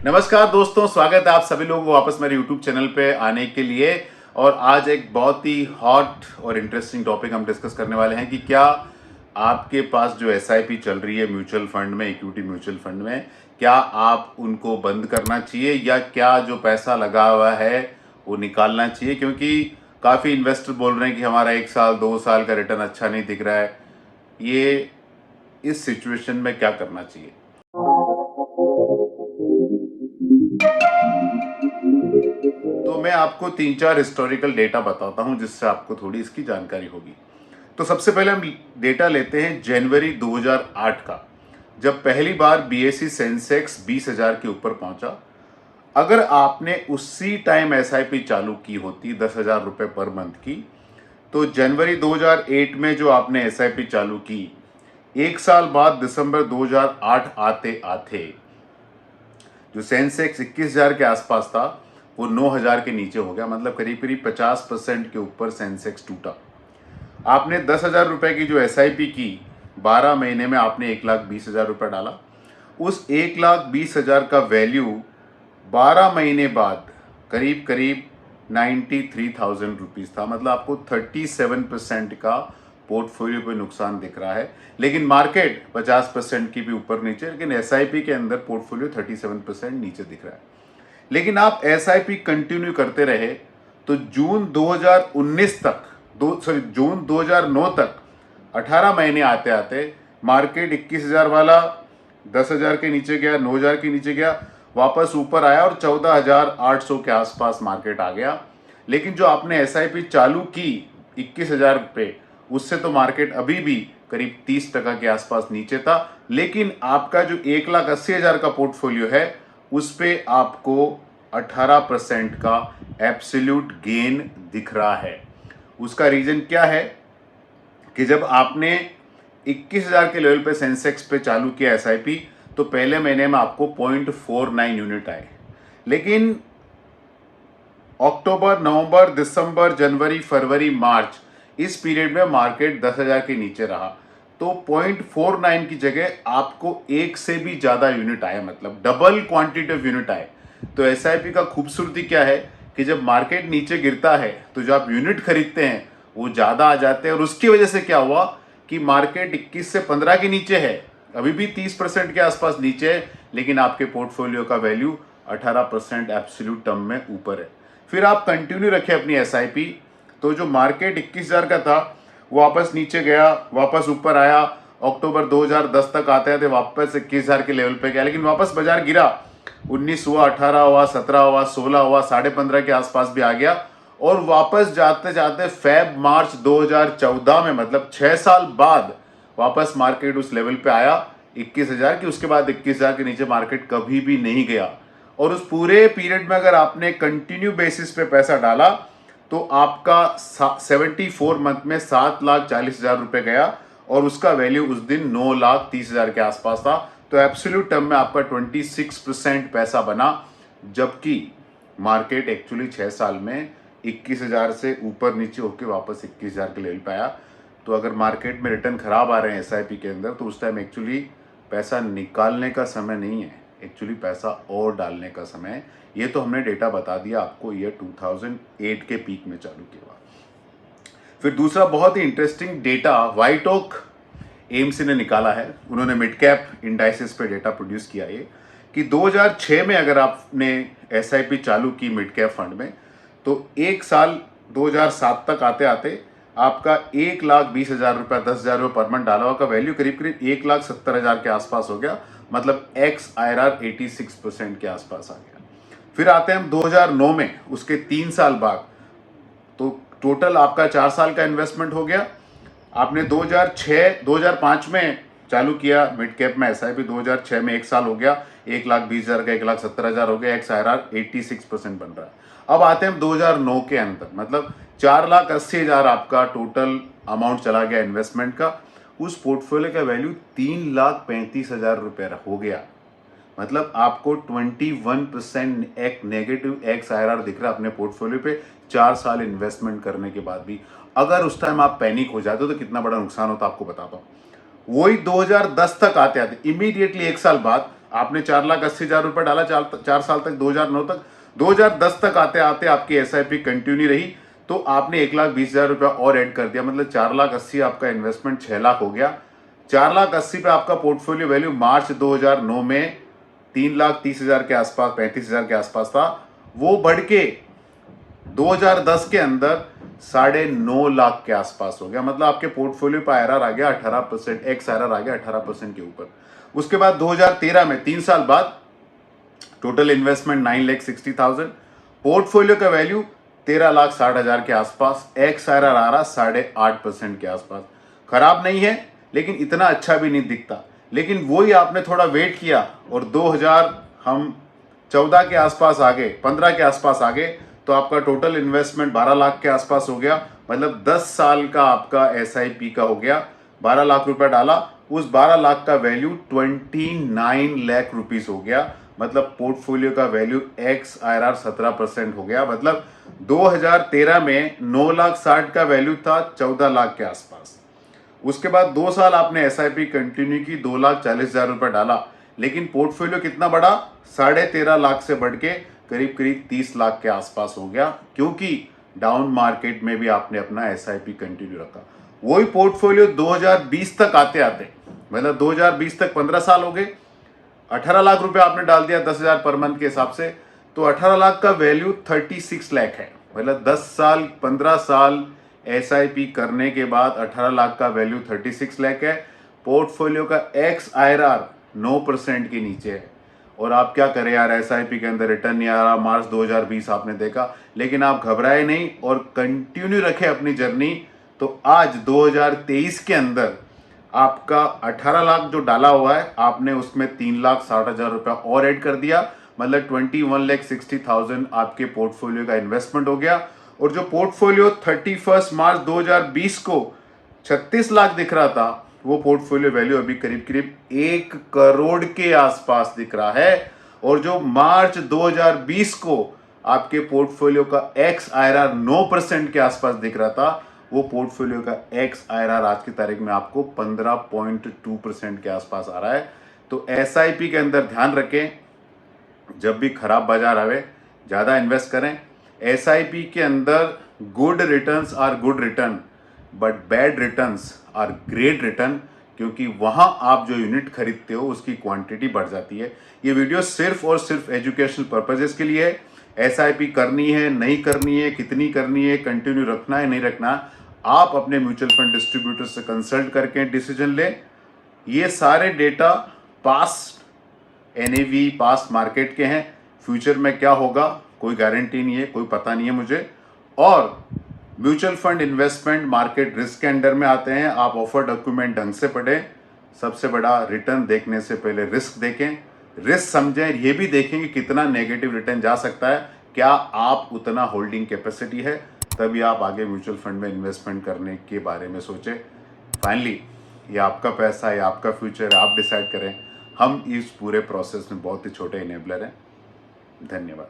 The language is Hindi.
नमस्कार दोस्तों, स्वागत है आप सभी लोगों को वापस मेरे YouTube चैनल पे आने के लिए। और आज एक बहुत ही हॉट और इंटरेस्टिंग टॉपिक हम डिस्कस करने वाले हैं कि क्या आपके पास जो एसआईपी चल रही है म्यूचुअल फंड में, इक्विटी म्यूचुअल फंड में, क्या आप उनको बंद करना चाहिए या क्या जो पैसा लगा हुआ है वो निकालना चाहिए। क्योंकि काफ़ी इन्वेस्टर बोल रहे हैं कि हमारा 1 साल 2 साल का रिटर्न अच्छा नहीं दिख रहा है। ये इस सिचुएशन में क्या करना चाहिए। तो मैं आपको 3-4 हिस्टोरिकल डेटा बताता हूं जिससे आपको थोड़ी इसकी जानकारी होगी। तो सबसे पहले हम डेटा लेते हैं जनवरी 2008 का, जब पहली बार बीएसई सेंसेक्स 20,000 के ऊपर पहुंचा। अगर आपने उसी टाइम एसआईपी चालू की होती 10,000 रुपए पर मंथ की, तो जनवरी 2008 में जो आपने एसआईपी चालू की, 1 साल बाद दिसंबर 2008 आते आते जो सेंसेक्स 21,000 के आसपास था वो 9,000 के नीचे हो गया। मतलब करीब करीब 50% के ऊपर सेंसेक्स टूटा। आपने 10,000 रुपए की जो एसआईपी की, 12 महीने में आपने 1,20,000 रुपये डाला। उस 1,20,000 का वैल्यू 12 महीने बाद करीब करीब 93,000 रुपीज़ था। मतलब आपको 37% का पोर्टफोलियो पे नुकसान दिख रहा है। लेकिन मार्केट 50% की भी ऊपर नीचे, लेकिन एसआईपी के अंदर पोर्टफोलियो 37% नीचे दिख रहा है। लेकिन आप एसआईपी कंटिन्यू करते रहे तो जून 2019 तक जून 2009 तक 18 महीने आते आते मार्केट 21,000 वाला 10,000 के नीचे गया, 9,000 के नीचे गया, वापस ऊपर आया और 14,800 के आसपास मार्केट आ गया। लेकिन जो आपने एसआईपी चालू की 21,000 पे, उससे तो मार्केट अभी भी करीब 30% के आसपास नीचे था। लेकिन आपका जो 1,80,000 का पोर्टफोलियो है उस पे आपको 18% का एब्सोल्यूट गेन दिख रहा है। उसका रीजन क्या है कि जब आपने 21,000 के लेवल पे सेंसेक्स पे चालू किया एसआईपी, तो पहले महीने में आपको 0.49 यूनिट आए। लेकिन अक्टूबर, नवंबर, दिसंबर, जनवरी, फरवरी, मार्च, इस पीरियड में मार्केट 10,000 के नीचे रहा, तो 0.49 की जगह आपको एक से भी ज्यादा यूनिट आया। मतलब डबल क्वांटिटी ऑफ यूनिट आए। तो एसआईपी का खूबसूरती क्या है कि जब मार्केट नीचे गिरता है तो जो आप यूनिट खरीदते हैं वो ज्यादा आ जाते हैं। और उसकी वजह से क्या हुआ कि मार्केट 21 से 15 के नीचे है, अभी भी 30% के आसपास नीचे है, लेकिन आपके पोर्टफोलियो का वैल्यू 18% एब्सोल्यूट टर्म में ऊपर है। फिर आप कंटिन्यू रखें अपनी एसआईपी, तो जो मार्केट 21,000 का था वो वापस नीचे गया, वापस ऊपर आया। अक्टूबर 2010 तक आते थे वापस 21,000 के लेवल पे गया, लेकिन वापस बाजार गिरा। 19 हुआ, 18 हुआ, 17 हुआ, 16 हुआ, 15.5 के आसपास भी आ गया। और वापस जाते जाते फेब मार्च 2014 में, मतलब 6 साल बाद वापस मार्केट उस लेवल पे आया 21,000 की। उसके बाद 21,000 के नीचे मार्केट कभी भी नहीं गया। और उस पूरे पीरियड में अगर आपने कंटिन्यू बेसिस पे पैसा डाला तो आपका 74 मंथ में 7,40,000 रुपए गया और उसका वैल्यू उस दिन 9,30,000 के आसपास था। तो एब्सोल्यूट टर्म में आपका 26% पैसा बना, जबकि मार्केट एक्चुअली 6 साल में 21,000 से ऊपर नीचे होकर वापस 21,000 के लेवल पे आया। तो अगर मार्केट में रिटर्न खराब आ रहे हैं एसआईपी के अंदर, तो उस टाइम एक्चुअली पैसा निकालने का समय नहीं है, एक्चुअली पैसा और डालने का समय है। ये तो हमने डेटा बता दिया आपको, ये 2008 के पीक में चालू किया हुआ। फिर दूसरा बहुत ही interesting data White Oak AMC ने निकाला है। उन्होंने मिड कैप इंडाइसेस पे डेटा प्रोड्यूस किया है कि 2006 में अगर आपने एसआईपी चालू की मिड कैप फंड में, तो एक साल 2007 तक आते आते आपका 1,20,000 रुपये, 10,000 रुपये पर मंथ डाला हुआ का वैल्यू करीब करीब 1,70,000 के आसपास हो गया। मतलब एक्स आईआरआर 86% के आसपास आ गया। फिर आते हैं हम 2009 में, उसके 3 साल बाद, तो टोटल आपका 4 साल का इन्वेस्टमेंट हो गया। आपने 2005 में चालू किया मिड कैप में एसआईपी, 2006 में 1 साल हो गया, 1,20,000 का 1,70,000 हो गया, एक्स आईआरआर 86% बन रहा है। अब आते हैं 2009 के अंदर, मतलब 4,80,000 आपका टोटल अमाउंट चला गया इन्वेस्टमेंट का। उस पोर्टफोलियो का वैल्यू 3,35,000 रुपये हो गया। मतलब आपको 21% एक नेगेटिव एक्स आईआरआर दिख रहा है अपने पोर्टफोलियो पे 4 साल इन्वेस्टमेंट करने के बाद भी। अगर उस टाइम आप पैनिक हो जाते हो तो कितना बड़ा नुकसान होता आपको बताता हूँ। वही 2010 तक आते आते इमीडिएटली 1 साल बाद आपने 4,80,000 रुपये डाला 4 साल तक, 2009 तक, 2010 तक आते आते आपकी SIP कंटिन्यू रही, तो आपने 1,20,000 रुपया और ऐड कर दिया, मतलब 4,80,000 आपका इन्वेस्टमेंट 6 लाख हो गया। 4,80,000 पे आपका पोर्टफोलियो वैल्यू मार्च 2009 में 3,30,000 के आसपास, 35,000 के आसपास था। वो बढ़ के 2010 के अंदर 9.5 लाख के आसपास हो गया, मतलब आपके पोर्टफोलियो पर IRR आ गया 18%, एक्स IRR आ गया 18% के ऊपर। उसके बाद 2013 में 3 साल बाद टोटल इन्वेस्टमेंट 9,60,000, पोर्टफोलियो का वैल्यू 13,60,000 के आसपास, एक्स IRR आ रहा 8.5% के आसपास। खराब नहीं है लेकिन इतना अच्छा भी नहीं दिखता। लेकिन वही आपने थोड़ा वेट किया और 2014 के आसपास आ गए, 15 के आसपास आ गए, तो आपका टोटल इन्वेस्टमेंट 12 लाख के आसपास हो गया, मतलब 10 साल का आपका SIP का हो गया। 12 लाख रुपया डाला, उस 12 लाख का वैल्यू 29 लाख रुपीस हो गया, मतलब पोर्टफोलियो का वैल्यू एक्स IRR 17% हो गया। मतलब 2013 में 9,60,000 का वैल्यू था 14 लाख के आसपास। उसके बाद 2 साल आपने SIP कंटिन्यू की, 2,40,000 रुपये डाला, लेकिन पोर्टफोलियो कितना बढ़ा, 13.5 लाख से बढ़ के करीब करीब 30 लाख के आसपास हो गया, क्योंकि डाउन मार्केट में भी आपने अपना SIP कंटिन्यू रखा। वही पोर्टफोलियो 2020 तक आते आते, मतलब 2020 तक 15 साल हो गए, 18 लाख रुपए आपने डाल दिया 10,000 पर मंथ के हिसाब से, तो 18 लाख का वैल्यू 36 लाख है। मतलब 10 साल 15 साल SIP करने के बाद 18 लाख का वैल्यू 36 लाख है। पोर्टफोलियो का एक्स IRR 9% के नीचे है। और आप क्या करें यार, SIP के अंदर रिटर्न नहीं आ रहा, मार्च 2020 आपने देखा, लेकिन आप घबराए नहीं और कंटिन्यू रखे अपनी जर्नी। तो आज 2023 के अंदर आपका 18 लाख जो डाला हुआ है, आपने उसमें 3,60,000 रुपया और ऐड कर दिया, मतलब 21,60,000 आपके पोर्टफोलियो का इन्वेस्टमेंट हो गया। और जो पोर्टफोलियो 31 मार्च 2020 को 36 लाख दिख रहा था, वो पोर्टफोलियो वैल्यू अभी करीब करीब 1 करोड़ के आसपास दिख रहा है। और जो मार्च 2020 को आपके पोर्टफोलियो का एक्स IRR 9% के आसपास दिख रहा था, वो पोर्टफोलियो का एक्स IRR आज की तारीख में आपको 15.2% के आसपास आ रहा है। तो SIP के अंदर ध्यान रखें, जब भी खराब बाजार आवे ज़्यादा इन्वेस्ट करें। SIP के अंदर good returns are good return, but bad returns are great return, क्योंकि वहां आप जो यूनिट खरीदते हो उसकी क्वांटिटी बढ़ जाती है। ये वीडियो सिर्फ और सिर्फ एजुकेशनल पर्पजेस के लिए है। SIP करनी है नहीं करनी है, कितनी करनी है, कंटिन्यू रखना है नहीं रखना, आप अपने म्यूचुअल फंड डिस्ट्रीब्यूटर से कंसल्ट करके डिसीजन लें। ये सारे data past NAV past market के हैं, फ्यूचर में क्या होगा कोई गारंटी नहीं है, कोई पता नहीं है मुझे। और mutual fund investment market risk के अंडर में आते हैं। आप ऑफर डॉक्यूमेंट ढंग से पढ़ें, सबसे बड़ा रिटर्न देखने से पहले रिस्क देखें, रिस्क समझें, ये भी देखें कि कितना नेगेटिव रिटर्न जा सकता है, क्या आप उतना होल्डिंग कैपेसिटी है, तभी आप आगे म्यूचुअल फंड में इन्वेस्टमेंट करने के बारे में सोचें। फाइनली ये आपका पैसा है, आपका फ्यूचर है, आप डिसाइड करें। हम इस पूरे प्रोसेस में बहुत ही छोटे इनेबलर हैं। धन्यवाद।